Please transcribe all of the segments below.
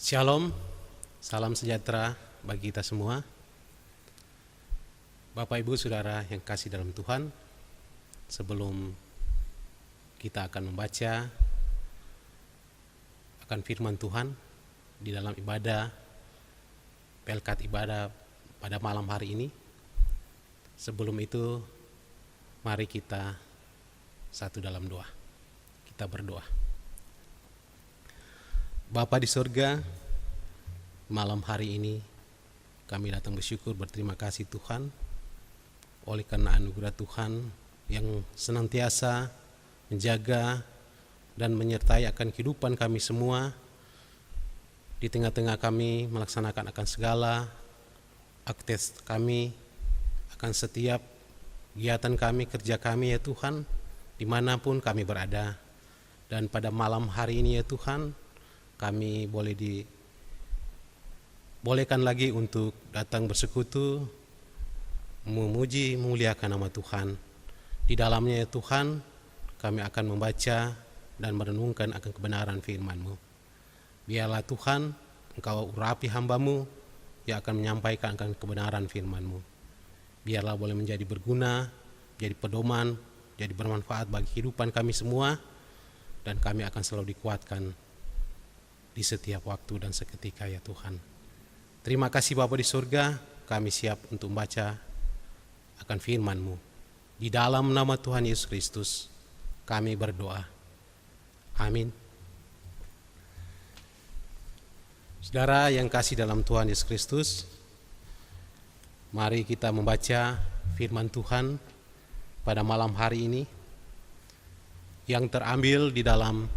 Shalom, salam sejahtera bagi kita semua. Bapak Ibu Saudara yang kasih dalam Tuhan, sebelum kita akan membaca akan firman Tuhan di dalam ibadah, pelkat ibadah pada malam hari ini, sebelum itu mari kita satu dalam doa. Kita berdoa. Bapa di surga, malam hari ini kami datang bersyukur berterima kasih Tuhan oleh karena anugerah Tuhan yang senantiasa menjaga dan menyertai akan kehidupan kami semua. Di tengah-tengah kami melaksanakan akan segala aktivitas kami, akan setiap kegiatan kami, kerja kami ya Tuhan, dimanapun kami berada. Dan pada malam hari ini ya Tuhan, kami bolehkan lagi untuk datang bersekutu, memuji, memuliakan nama Tuhan. Di dalamnya ya Tuhan, kami akan membaca dan merenungkan akan kebenaran firman-Mu. Biarlah Tuhan, Engkau urapi hamba-Mu yang akan menyampaikan akan kebenaran firman-Mu. Biarlah boleh menjadi berguna, jadi pedoman, jadi bermanfaat bagi kehidupan kami semua, dan kami akan selalu dikuatkan di setiap waktu dan seketika ya Tuhan. Terima kasih Bapa di surga, kami siap untuk membaca akan firman-Mu. Di dalam nama Tuhan Yesus Kristus kami berdoa. Amin. Saudara yang kasih dalam Tuhan Yesus Kristus, mari kita membaca firman Tuhan pada malam hari ini yang terambil di dalam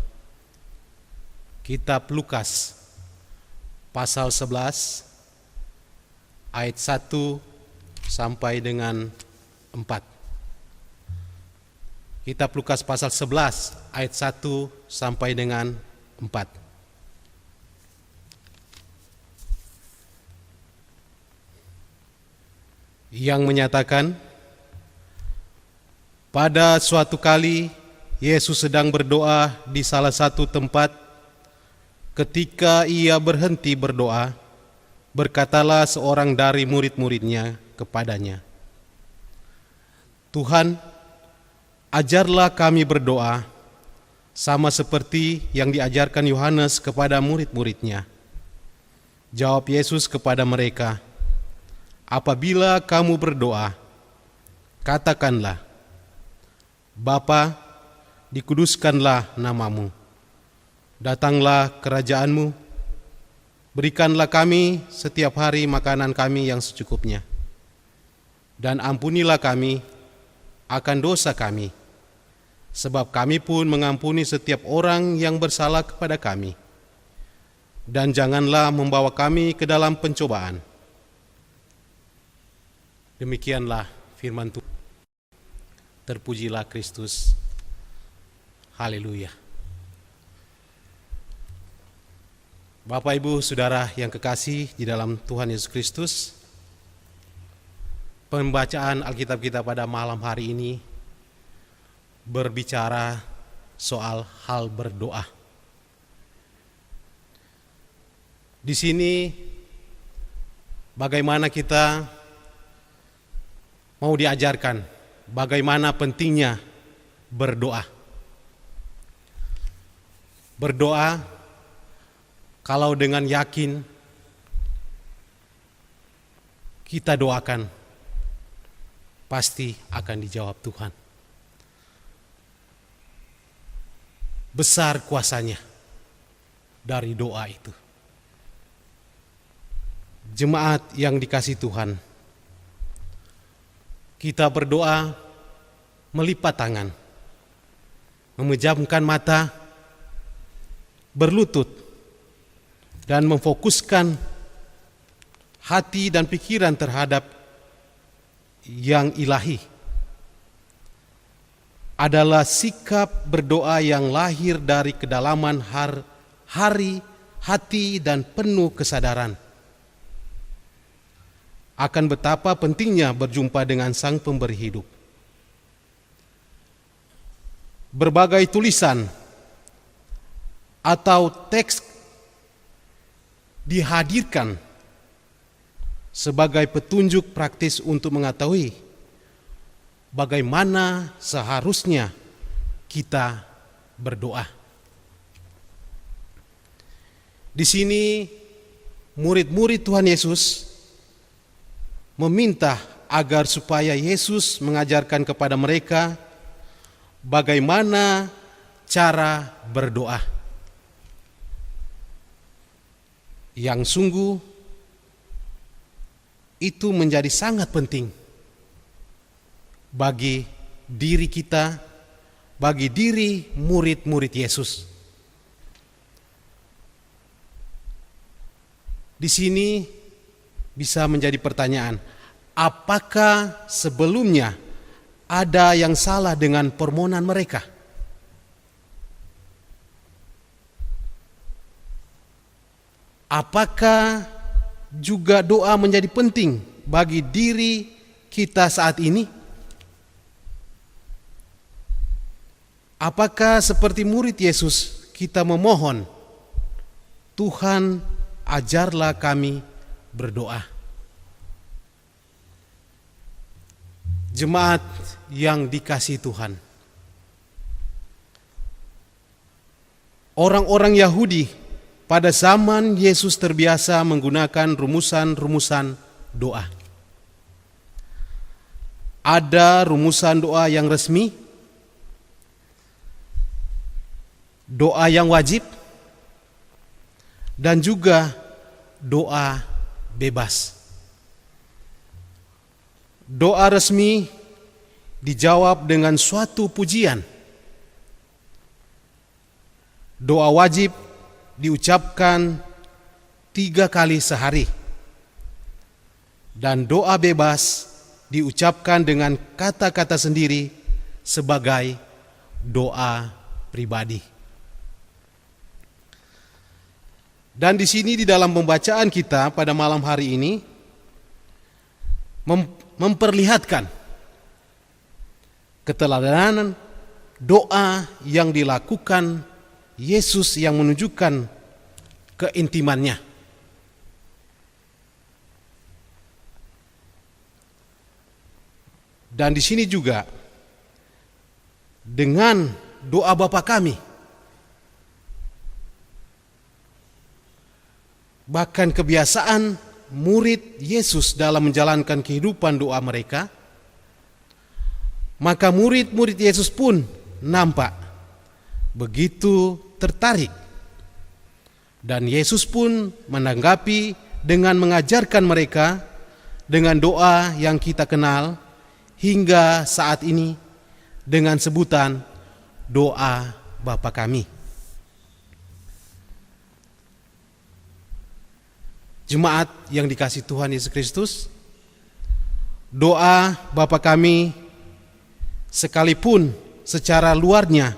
Kitab Lukas pasal 11 ayat 1 sampai dengan 4. Kitab Lukas pasal 11 ayat 1 sampai dengan 4. Yang menyatakan, pada suatu kali Yesus sedang berdoa di salah satu tempat. Ketika ia berhenti berdoa, berkatalah seorang dari murid-muridnya kepadanya, "Tuhan, ajarlah kami berdoa, sama seperti yang diajarkan Yohanes kepada murid-muridnya." Jawab Yesus kepada mereka, "Apabila kamu berdoa, katakanlah, Bapa, dikuduskanlah namamu. Datanglah kerajaan-Mu, berikanlah kami setiap hari makanan kami yang secukupnya. Dan ampunilah kami akan dosa kami, sebab kami pun mengampuni setiap orang yang bersalah kepada kami. Dan janganlah membawa kami ke dalam pencobaan." Demikianlah firman Tuhan. Terpujilah Kristus. Haleluya. Bapak Ibu Saudara yang kekasih di dalam Tuhan Yesus Kristus, pembacaan Alkitab kita pada malam hari ini berbicara soal hal berdoa. Di sini bagaimana kita mau diajarkan bagaimana pentingnya berdoa. Berdoa kalau dengan yakin kita doakan, pasti akan dijawab Tuhan. Besar kuasanya dari doa itu. Jemaat yang dikasihi Tuhan, kita berdoa melipat tangan, memejamkan mata, berlutut, dan memfokuskan hati dan pikiran terhadap yang ilahi adalah sikap berdoa yang lahir dari kedalaman hati dan penuh kesadaran akan betapa pentingnya berjumpa dengan Sang Pemberi hidup. Berbagai tulisan atau teks dihadirkan sebagai petunjuk praktis untuk mengetahui bagaimana seharusnya kita berdoa. Di sini murid-murid Tuhan Yesus meminta agar supaya Yesus mengajarkan kepada mereka bagaimana cara berdoa. Yang sungguh itu menjadi sangat penting bagi diri kita, bagi diri murid-murid Yesus. Di sini bisa menjadi pertanyaan, apakah sebelumnya ada yang salah dengan permohonan mereka? Apakah juga doa menjadi penting bagi diri kita saat ini? Apakah seperti murid Yesus kita memohon, Tuhan ajarlah kami berdoa? Jemaat yang dikasihi Tuhan, orang-orang Yahudi pada zaman Yesus terbiasa menggunakan rumusan-rumusan doa. Ada rumusan doa yang resmi, doa yang wajib, dan juga doa bebas. Doa resmi dijawab dengan suatu pujian. Doa wajib diucapkan 3 kali sehari. Dan doa bebas diucapkan dengan kata-kata sendiri sebagai doa pribadi. Dan di sini di dalam pembacaan kita pada malam hari ini memperlihatkan keteladanan doa yang dilakukan Yesus yang menunjukkan keintimannya. Dan di sini juga dengan doa Bapa kami, bahkan kebiasaan murid Yesus dalam menjalankan kehidupan doa mereka, maka murid-murid Yesus pun nampak begitu tertarik. Dan Yesus pun menanggapi dengan mengajarkan mereka dengan doa yang kita kenal hingga saat ini dengan sebutan doa Bapa kami. Jemaat yang dikasihi Tuhan Yesus Kristus, doa Bapa kami sekalipun secara luarnya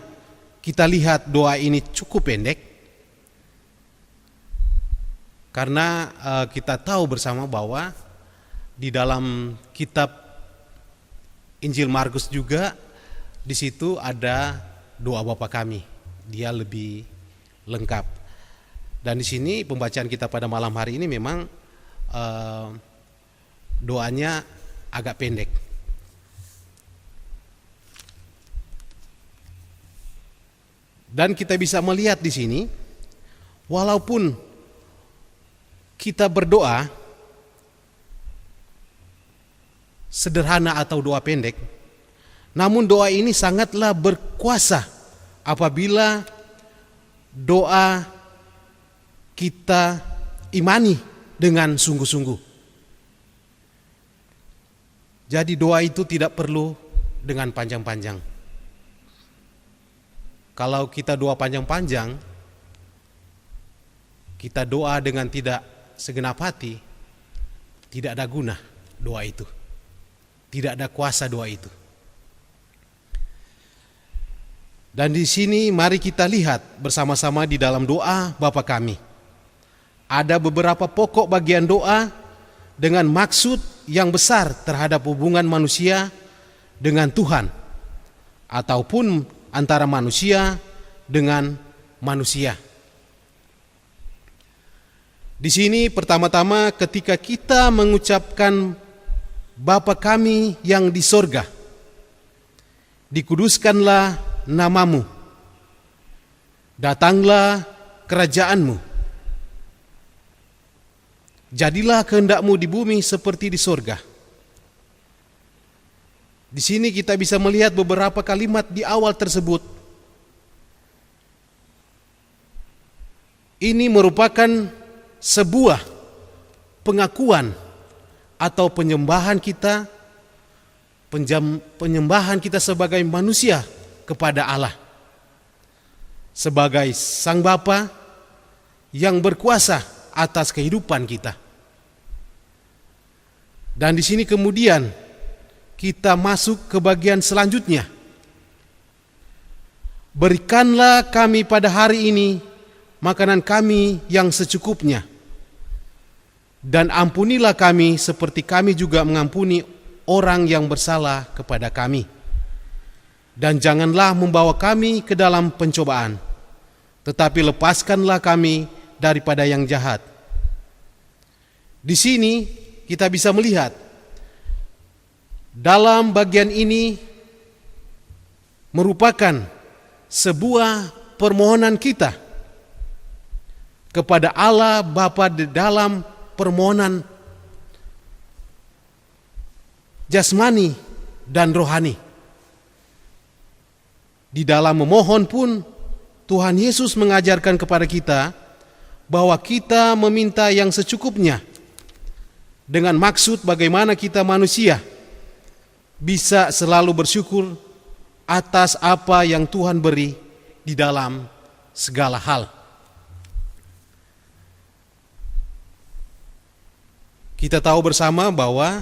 kita lihat doa ini cukup pendek, karena kita tahu bersama bahwa di dalam kitab Injil Markus juga di situ ada doa Bapa kami, dia lebih lengkap. Dan di sini pembacaan kita pada malam hari ini memang doanya agak pendek. Dan kita bisa melihat di sini, walaupun kita berdoa sederhana atau doa pendek, namun doa ini sangatlah berkuasa apabila doa kita imani dengan sungguh-sungguh. Jadi doa itu tidak perlu dengan panjang-panjang. Kalau kita doa panjang-panjang, kita doa dengan tidak segenap hati, tidak ada guna doa itu. Tidak ada kuasa doa itu. Dan di sini mari kita lihat bersama-sama di dalam doa Bapa kami. Ada beberapa pokok bagian doa dengan maksud yang besar terhadap hubungan manusia dengan Tuhan, ataupun antara manusia dengan manusia. Di sini pertama-tama ketika kita mengucapkan Bapa kami yang di sorga, dikuduskanlah namamu, datanglah kerajaanmu, jadilah kehendakmu di bumi seperti di sorga. Di sini kita bisa melihat beberapa kalimat di awal tersebut. Ini merupakan sebuah pengakuan atau penyembahan kita sebagai manusia kepada Allah, sebagai Sang Bapa yang berkuasa atas kehidupan kita. Dan di sini kemudian kita masuk ke bagian selanjutnya. Berikanlah kami pada hari ini makanan kami yang secukupnya, dan ampunilah kami seperti kami juga mengampuni orang yang bersalah kepada kami. Dan janganlah membawa kami ke dalam pencobaan, tetapi lepaskanlah kami daripada yang jahat. Di sini kita bisa melihat dalam bagian ini merupakan sebuah permohonan kita kepada Allah Bapa di dalam permohonan jasmani dan rohani. Di dalam memohon pun Tuhan Yesus mengajarkan kepada kita bahwa kita meminta yang secukupnya, dengan maksud bagaimana kita manusia bisa selalu bersyukur atas apa yang Tuhan beri di dalam segala hal. Kita tahu bersama bahwa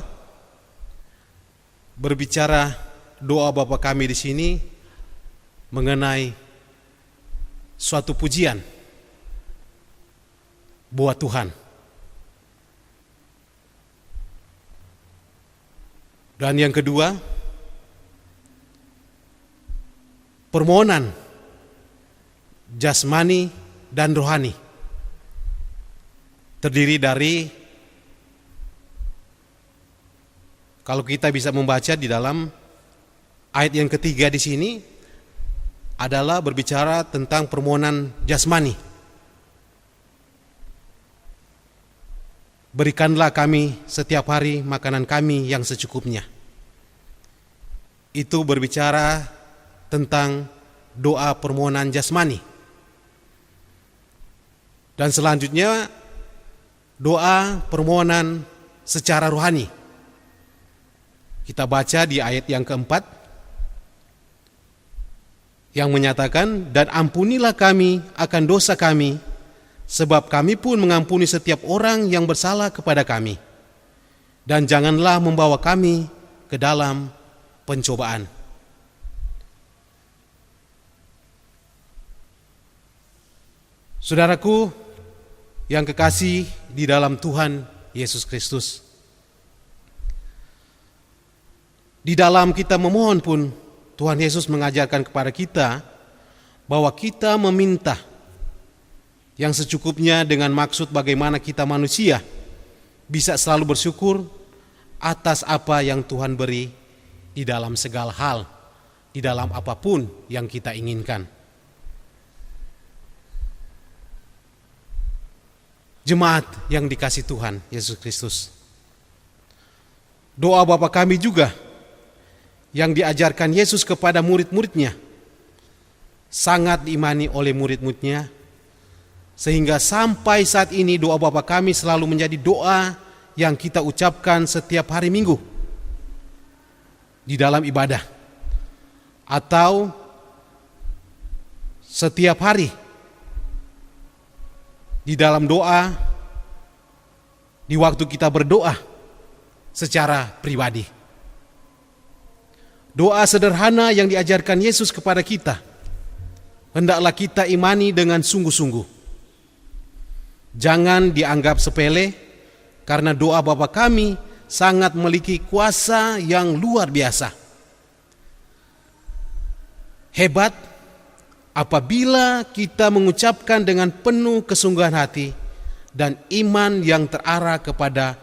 berbicara doa Bapa kami di sini mengenai suatu pujian buat Tuhan. Dan yang kedua, permohonan jasmani dan rohani, terdiri dari, kalau kita bisa membaca di dalam ayat yang ketiga di sini adalah berbicara tentang permohonan jasmani. Berikanlah kami setiap hari makanan kami yang secukupnya. Itu berbicara tentang doa permohonan jasmani. Dan selanjutnya doa permohonan secara rohani. Kita baca di ayat yang keempat yang menyatakan, dan ampunilah kami akan dosa kami, sebab kami pun mengampuni setiap orang yang bersalah kepada kami. Dan janganlah membawa kami ke dalam pencobaan. Saudaraku yang kekasih di dalam Tuhan Yesus Kristus, di dalam kita memohon pun Tuhan Yesus mengajarkan kepada kita bahwa kita meminta yang secukupnya dengan maksud bagaimana kita manusia bisa selalu bersyukur atas apa yang Tuhan beri di dalam segala hal, di dalam apapun yang kita inginkan. Jemaat yang dikasihi Tuhan Yesus Kristus, doa Bapa kami juga yang diajarkan Yesus kepada murid-muridnya sangat diimani oleh murid-muridnya, sehingga sampai saat ini doa Bapa kami selalu menjadi doa yang kita ucapkan setiap hari Minggu di dalam ibadah, atau setiap hari di dalam doa, di waktu kita berdoa secara pribadi. Doa sederhana yang diajarkan Yesus kepada kita, hendaklah kita imani dengan sungguh-sungguh. Jangan dianggap sepele, karena doa Bapa kami sangat memiliki kuasa yang luar biasa. Hebat apabila kita mengucapkan dengan penuh kesungguhan hati dan iman yang terarah kepada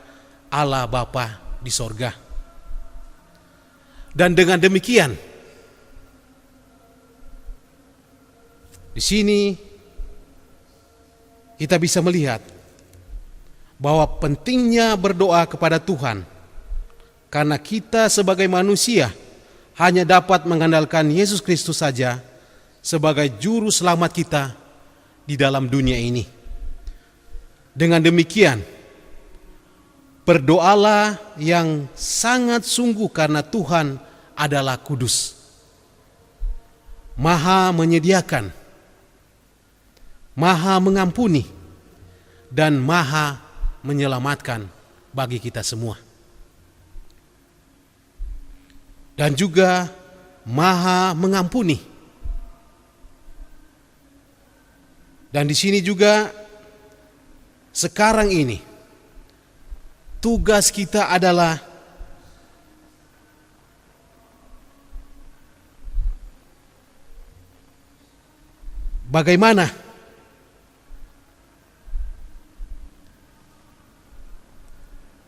Allah Bapa di sorga. Dan dengan demikian, di sini kita bisa melihat bahwa pentingnya berdoa kepada Tuhan, karena kita sebagai manusia hanya dapat mengandalkan Yesus Kristus saja sebagai juru selamat kita di dalam dunia ini. Dengan demikian, berdoalah yang sangat sungguh, karena Tuhan adalah kudus, Maha menyediakan, Maha mengampuni, dan Maha menyelamatkan bagi kita semua. Dan juga Maha mengampuni. Dan di sini juga sekarang ini tugas kita adalah bagaimana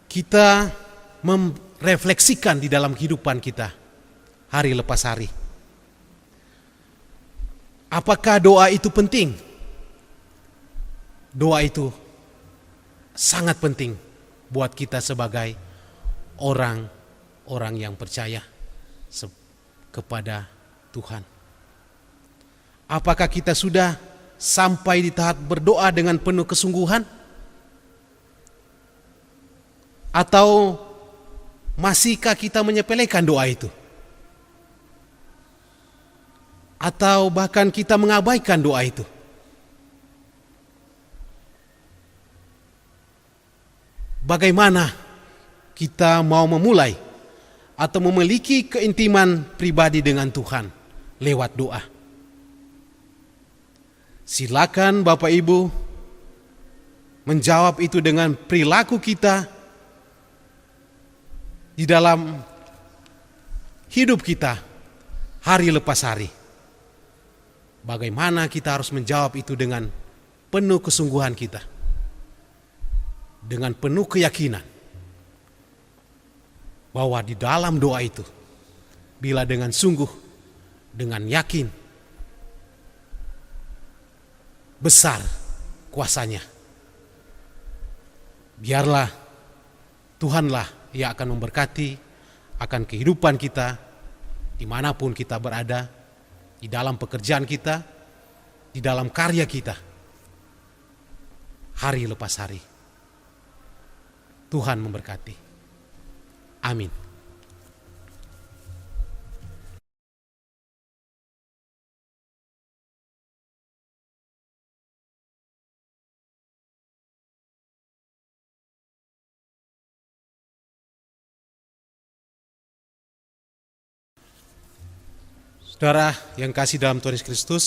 kita merefleksikan di dalam kehidupan kita hari lepas hari. Apakah doa itu penting? Doa itu sangat penting buat kita sebagai orang yang percaya kepada Tuhan. Apakah kita sudah sampai di tahap berdoa dengan penuh kesungguhan? Atau masihkah kita menyepelekan doa itu? Atau bahkan kita mengabaikan doa itu? Bagaimana kita mau memulai atau memiliki keintiman pribadi dengan Tuhan lewat doa? Silakan Bapak Ibu menjawab itu dengan perilaku kita di dalam hidup kita hari lepas hari. Bagaimana kita harus menjawab itu dengan penuh kesungguhan kita, dengan penuh keyakinan bahwa di dalam doa itu, bila dengan sungguh, dengan yakin, besar kuasanya. Biarlah Tuhanlah yang akan memberkati akan kehidupan kita dimanapun kita berada, di dalam pekerjaan kita, di dalam karya kita, hari lepas hari. Tuhan memberkati. Amin. Saudara yang kasih dalam Tuhan Yesus Kristus,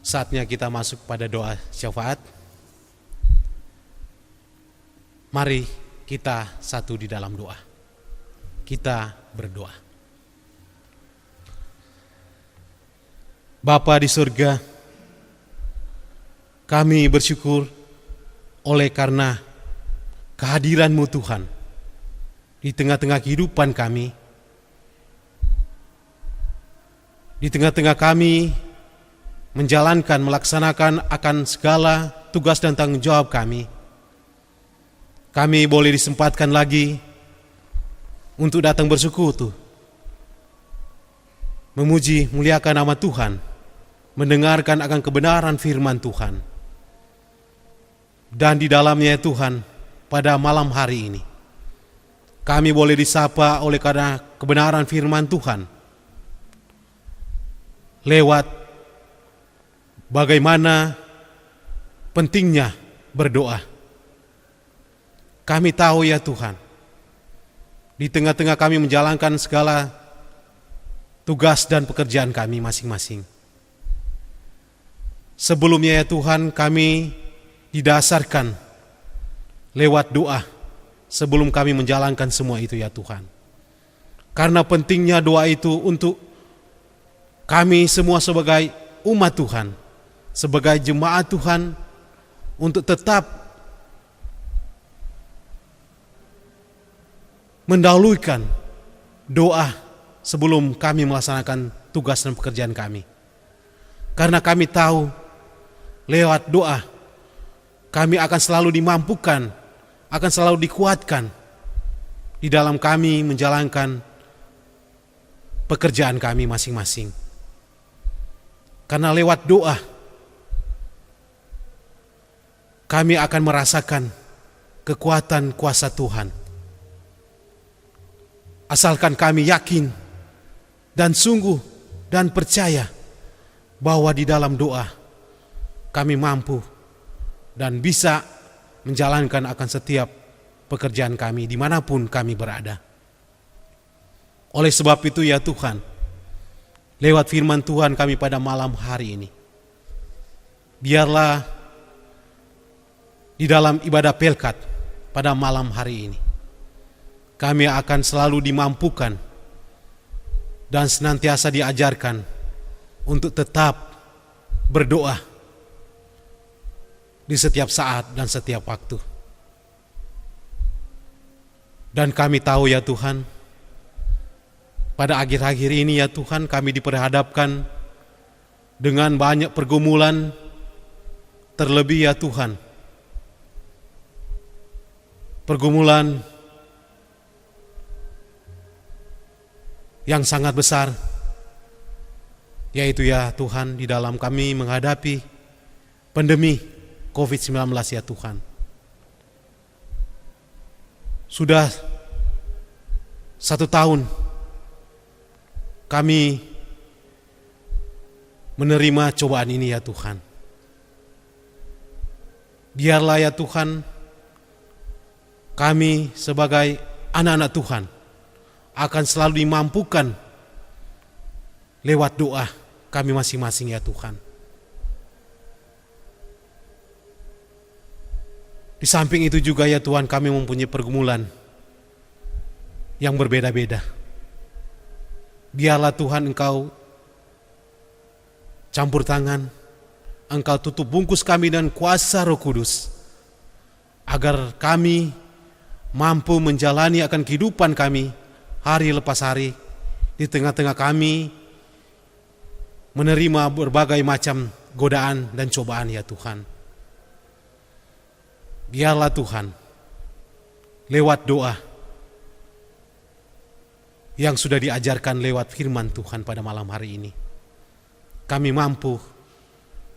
saatnya kita masuk pada doa syafaat. Mari kita satu di dalam doa. Kita berdoa. Bapa di surga, kami bersyukur oleh karena kehadiran-Mu Tuhan di tengah-tengah kehidupan kami, di tengah-tengah kami menjalankan, melaksanakan akan segala tugas dan tanggung jawab kami. Kami boleh disempatkan lagi untuk datang bersekutu, memuji, muliakan nama Tuhan, mendengarkan akan kebenaran firman Tuhan. Dan di dalamnya Tuhan, pada malam hari ini, kami boleh disapa oleh karena kebenaran firman Tuhan, lewat bagaimana pentingnya berdoa. Kami tahu ya Tuhan, di tengah-tengah kami menjalankan segala tugas dan pekerjaan kami masing-masing. Sebelumnya ya Tuhan, kami didasarkan lewat doa sebelum kami menjalankan semua itu ya Tuhan. Karena pentingnya doa itu untuk kami semua sebagai umat Tuhan, sebagai jemaat Tuhan, untuk tetap mendahulukan doa sebelum kami melaksanakan tugas dan pekerjaan kami. Karena kami tahu lewat doa kami akan selalu dimampukan, akan selalu dikuatkan di dalam kami menjalankan pekerjaan kami masing-masing. Karena lewat doa kami akan merasakan kekuatan kuasa Tuhan. Asalkan kami yakin dan sungguh dan percaya bahwa di dalam doa kami mampu dan bisa menjalankan akan setiap pekerjaan kami dimanapun kami berada. Oleh sebab itu ya Tuhan, lewat firman Tuhan kami pada malam hari ini, biarlah di dalam ibadah Pelkat pada malam hari ini kami akan selalu dimampukan dan senantiasa diajarkan untuk tetap berdoa di setiap saat dan setiap waktu. Dan kami tahu ya Tuhan, pada akhir-akhir ini ya Tuhan, kami diperhadapkan dengan banyak pergumulan, terlebih ya Tuhan, pergumulan yang sangat besar, yaitu ya Tuhan di dalam kami menghadapi pandemi COVID-19 ya Tuhan. Sudah 1 tahun kami menerima cobaan ini ya Tuhan. Biarlah ya Tuhan, kami sebagai anak-anak Tuhan akan selalu dimampukan lewat doa kami masing-masing ya Tuhan. Di samping itu juga ya Tuhan, kami mempunyai pergumulan yang berbeda-beda. Biarlah Tuhan Engkau campur tangan, Engkau tutup bungkus kami dengan kuasa Roh Kudus, agar kami mampu menjalani akan kehidupan kami hari lepas hari. Di tengah-tengah kami menerima berbagai macam godaan dan cobaan ya Tuhan. Biarlah Tuhan, lewat doa yang sudah diajarkan lewat firman Tuhan pada malam hari ini, kami mampu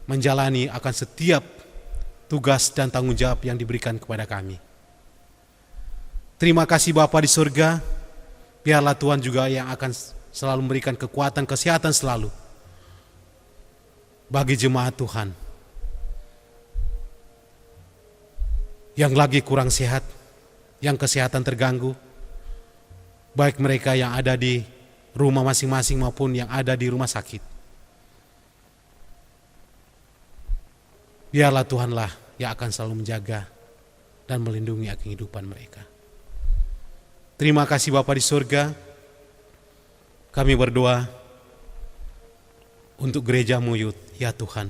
menjalani akan setiap tugas dan tanggung jawab yang diberikan kepada kami. Terima kasih Bapa di surga. Biarlah Tuhan juga yang akan selalu memberikan kekuatan, kesehatan selalu bagi jemaat Tuhan yang lagi kurang sehat, yang kesehatan terganggu, baik mereka yang ada di rumah masing-masing maupun yang ada di rumah sakit. Biarlah Tuhanlah yang akan selalu menjaga dan melindungi kehidupan mereka. Terima kasih Bapa di surga. Kami berdoa untuk gereja Muyut ya Tuhan,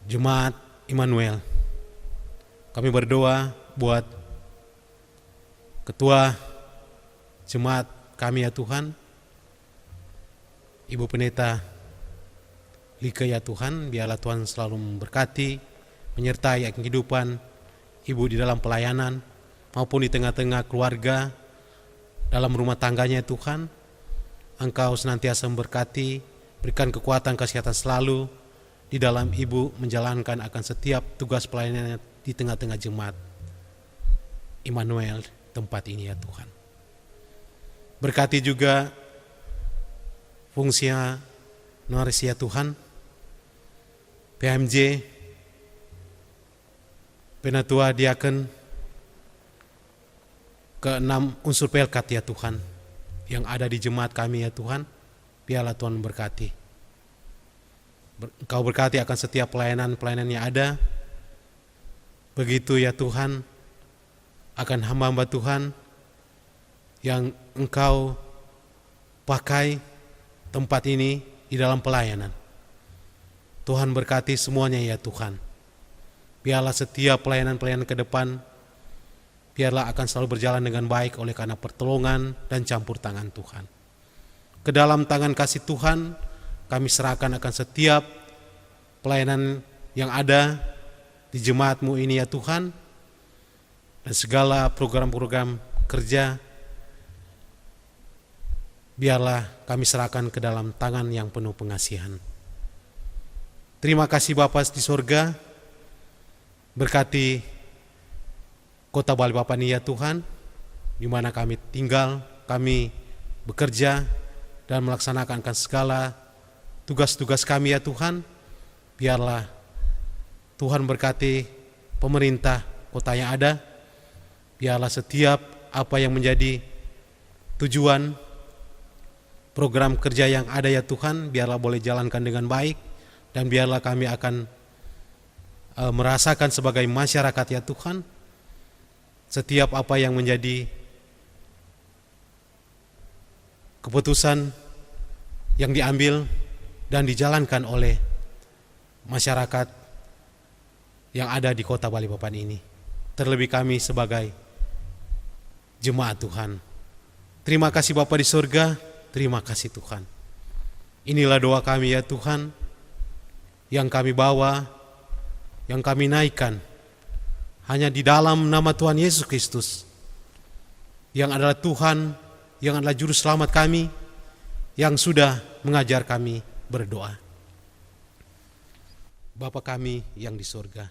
Jemaat Immanuel. Kami berdoa buat ketua jemaat kami ya Tuhan, Ibu Pendeta Lika ya Tuhan. Biarlah Tuhan selalu memberkati, menyertai kehidupan Ibu di dalam pelayanan maupun di tengah-tengah keluarga, dalam rumah tangganya ya Tuhan. Engkau senantiasa memberkati, berikan kekuatan kesehatan selalu di dalam Ibu menjalankan akan setiap tugas pelayanannya di tengah-tengah jemaat Immanuel tempat ini ya Tuhan. Berkati juga fungsinya Noris ya Tuhan, PMJ, Penatua Diaken, ke-6 unsur Pelkat ya Tuhan, yang ada di jemaat kami ya Tuhan. Biarlah Tuhan memberkati. Engkau berkati akan setiap pelayanan-pelayanan yang ada. Begitu ya Tuhan, akan hamba-hamba Tuhan yang Engkau pakai tempat ini di dalam pelayanan. Tuhan berkati semuanya ya Tuhan. Biarlah setiap pelayanan-pelayanan ke depan, biarlah akan selalu berjalan dengan baik oleh karena pertolongan dan campur tangan Tuhan. Ke dalam tangan kasih Tuhan, kami serahkan akan setiap pelayanan yang ada di jemaat-Mu ini ya Tuhan, dan segala program-program kerja, biarlah kami serahkan ke dalam tangan yang penuh pengasihan. Terima kasih Bapa di sorga, berkati kota Balikpapan ini ya Tuhan, di mana kami tinggal, kami bekerja dan melaksanakan segala tugas-tugas kami ya Tuhan. Biarlah Tuhan berkati pemerintah kota yang ada, biarlah setiap apa yang menjadi tujuan program kerja yang ada ya Tuhan, biarlah boleh jalankan dengan baik, dan biarlah kami akan merasakan sebagai masyarakat ya Tuhan, setiap apa yang menjadi keputusan yang diambil dan dijalankan oleh masyarakat yang ada di kota Balikpapan ini. Terlebih kami sebagai jemaat Tuhan. Terima kasih Bapa di surga, terima kasih Tuhan. Inilah doa kami ya Tuhan, yang kami bawa, yang kami naikkan hanya di dalam nama Tuhan Yesus Kristus, yang adalah Tuhan, yang adalah juru selamat kami, yang sudah mengajar kami berdoa. Bapa kami yang di surga,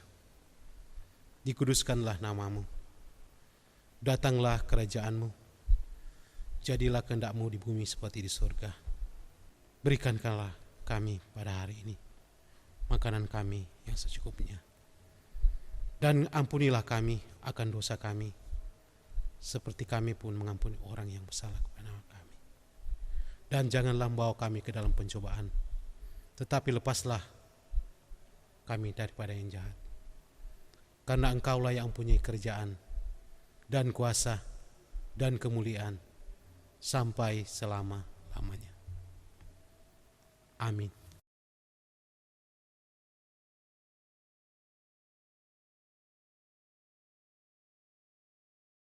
dikuduskanlah nama-Mu, datanglah kerajaan-Mu, jadilah kehendak-Mu di bumi seperti di surga. Berikanlah kami pada hari ini makanan kami yang secukupnya, dan ampunilah kami akan dosa kami, seperti kami pun mengampuni orang yang bersalah kepada kami. Dan janganlah membawa kami ke dalam pencobaan, tetapi lepaslah kami daripada yang jahat. Karena Engkaulah yang mempunyai kerajaan dan kuasa dan kemuliaan sampai selama-lamanya. Amin.